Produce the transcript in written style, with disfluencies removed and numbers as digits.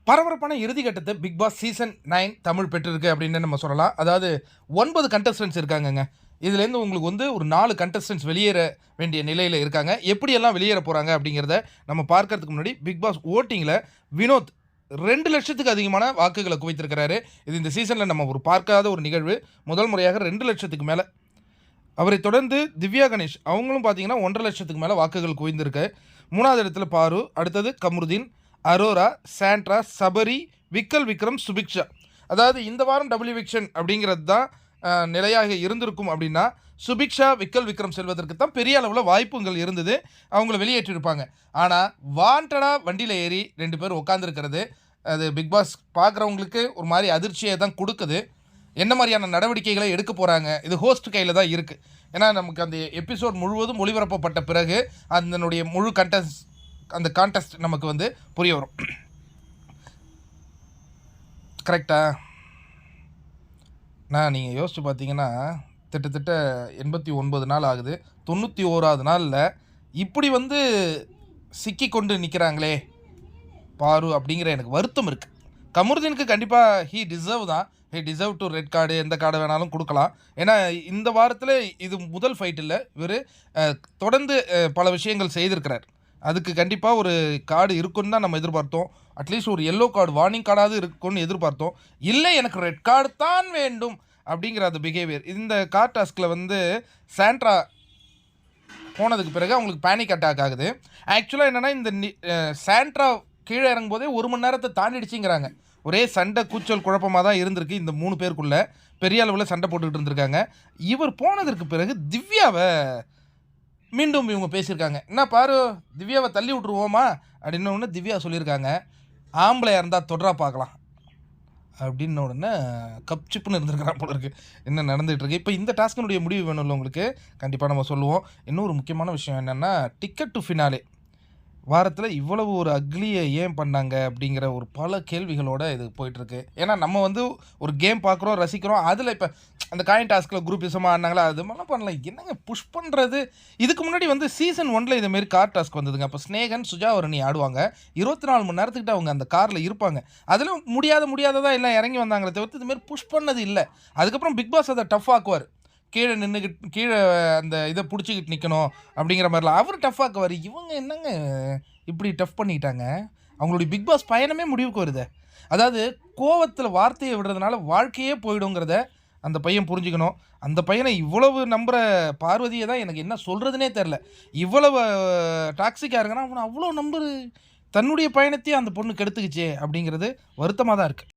பரபரப்பான இறுதிக்கட்டத்தை big Boss season 9 Tamil பெற்றிருக்கு அப்படின்னு நம்ம சொல்லலாம். அதாவது 9 கண்டஸ்டன்ட்ஸ் இருக்காங்கங்க. இதுலேருந்து உங்களுக்கு வந்து ஒரு 4 கண்டஸ்டன்ட்ஸ் வெளியேற வேண்டிய நிலையில் இருக்காங்க. எப்படியெல்லாம் வெளியேற போகிறாங்க அப்படிங்கிறத நம்ம பார்க்கறதுக்கு முன்னாடி பிக் பாஸ் ஓட்டிங்கில் வினோத் 2,00,000க்கு அதிகமான வாக்குகளை குவித்திருக்கிறாரு. இது இந்த சீசனில் நம்ம ஒரு பார்க்காத ஒரு நிகழ்வு. முதல் முறையாக 2,00,000க்கு மேலே. அவரை தொடர்ந்து திவ்யா கணேஷ் அவங்களும் பார்த்தீங்கன்னா 1,50,000க்கு மேலே வாக்குகள் குவிந்திருக்கு. 3வது இடத்துல பாரு, அடுத்தது கமருதீன், அரோரா, சாண்ட்ரா, சபரி, விக்கல் விக்ரம், சுபிக்ஷா. அதாவது இந்த வாரம் டபுள் எவிக்ஷன் அப்படிங்கிறது தான் நிலையாக இருந்திருக்கும். அப்படின்னா சுபிக்ஷா, விக்கல் விக்ரம் செல்வதற்கு தான் பெரிய அளவில் வாய்ப்புகள் இருந்தது. அவங்கள வெளியேற்றிருப்பாங்க. ஆனால் வாண்டடாக வண்டியில் ஏறி 2 பேர் உட்காந்துருக்கிறது அது பிக் பாஸ் பார்க்குறவங்களுக்கு ஒரு மாதிரி அதிர்ச்சியை தான் கொடுக்குது. என்ன மாதிரியான நடவடிக்கைகளை எடுக்க போகிறாங்க, இது ஹோஸ்ட் கையில் தான் இருக்குது. ஏன்னா நமக்கு அந்த எபிசோட் முழுவதும் ஒளிபரப்பப்பட்ட பிறகு அதனுடைய முழு அந்த கான்டெஸ்ட் நமக்கு வந்து புரிய வரும். கரெக்டா? நீங்கள் யோசிச்சு பார்த்தீங்கன்னா கிட்டத்தட்ட 89 நாள் ஆகுது. 91வது நாளில் இப்படி வந்து சிக்கி கொண்டு நிற்கிறாங்களே பாரு அப்படிங்கிற எனக்கு வருத்தம் இருக்குது. கமருதீனுக்கு கண்டிப்பாக he deserve to red card, எந்த கார்டு வேணாலும் கொடுக்கலாம். ஏன்னா இந்த வாரத்தில் இது முதல் ஃபைட் இல்லை. இவர் தொடர்ந்து பல விஷயங்கள் செய்திருக்கிறார். அதுக்கு கண்டிப்பாக ஒரு கார்டு இருக்குன்னு தான் நம்ம எதிர்பார்த்தோம். அட்லீஸ்ட் ஒரு எல்லோ கார்டு, வார்னிங் கார்டாவது இருக்குன்னு எதிர்பார்த்தோம். இல்லை, எனக்கு ரெட் கார்டு தான் வேண்டும் அப்படிங்கிற அந்த பிஹேவியர். இந்த கார் டாஸ்கில் வந்து சாண்ட்ரா போனதுக்கு பிறகு அவங்களுக்கு பேனிக் அட்டாக் ஆகுது. ஆக்சுவலாக என்னென்னா இந்த சாண்ட்ரா கீழே இறங்கும்போதே 1 மணி நேரத்தை தாண்டிடுச்சுங்கிறாங்க. ஒரே சண்டை கூச்சல் குழப்பமாக தான் இருந்திருக்கு. இந்த 3 பேருக்குள்ளே பெரிய அளவில் சண்டை போட்டுக்கிட்டு இருந்திருக்காங்க. இவர் போனதற்கு பிறகு திவ்யாவை மீண்டும் இவங்க பேசியிருக்காங்க. என்ன பாரு, திவ்யாவை தள்ளி விட்ருவோமா அப்படின்ன உடனே திவ்யா சொல்லியிருக்காங்க, ஆம்பளையாக இருந்தால் தொடரா பார்க்கலாம் அப்படின்ன உடனே கப் சிப்புன்னு இருந்திருக்கிறான் போல இருக்குது. என்ன நடந்துகிட்ருக்கு இப்போ இந்த டாஸ்கினுடைய முடிவு வேணும்ல உங்களுக்கு, கண்டிப்பாக நம்ம சொல்லுவோம். இன்னொரு முக்கியமான விஷயம் என்னென்னா, டிக்கெட் டு ஃபினாலே வாரத்தில் இவ்வளவு ஒரு அக்லியை ஏன் பண்ணாங்க அப்படிங்கிற ஒரு பல கேள்விகளோடு இது போயிட்டுருக்கு. ஏன்னா நம்ம வந்து ஒரு கேம் பார்க்குறோம், ரசிக்கிறோம். அதில் இப்போ அந்த காயின் டாஸ்கில் குரூப்பிசமாக ஆனாங்களா, அது மாதிரிலாம் பண்ணல. என்னங்க புஷ் பண்ணுறது. இதுக்கு முன்னாடி வந்து சீசன் 1 இதேமாரி கார் டாஸ்க் வந்ததுங்க. அப்போ ஸ்னேகன், சுஜாவரணி ஆடுவாங்க. 24 மணி நேரத்துக்கிட்ட அவங்க அந்த காரில் இருப்பாங்க. அதில் முடியாததாக எல்லாம் இறங்கி வந்தாங்களே தவிர்த்து இதுமாரி புஷ் பண்ணது இல்லை. அதுக்கப்புறம் பிக் பாஸ் அதை டஃப் ஆக்குவார். கீழே அந்த இதை பிடிச்சிக்கிட்டு நிற்கணும் அப்படிங்கிற மாதிரிலாம் அவர் டஃப் ஆக்குவார். இவங்க என்னங்க இப்படி டஃப் பண்ணிக்கிட்டாங்க. அவங்களுடைய பிக் பாஸ் பயணமே முடிவுக்கு வருது. அதாவது கோவத்தில் வார்த்தையை விடுறதுனால வாழ்க்கையே போயிடுங்கிறத அந்த பையன் புரிஞ்சுக்கணும். அந்த பையனை இவ்வளவு நம்புகிற பார்வதியை தான் எனக்கு என்ன சொல்கிறதுனே தெரில. இவ்வளவு டாக்ஸிக்காக இருக்குன்னா அவனை அவ்வளோ தன்னுடைய பயணத்தையும் அந்த பொண்ணு கெடுத்துக்குச்சே அப்படிங்கிறது வருத்தமாக தான் இருக்குது.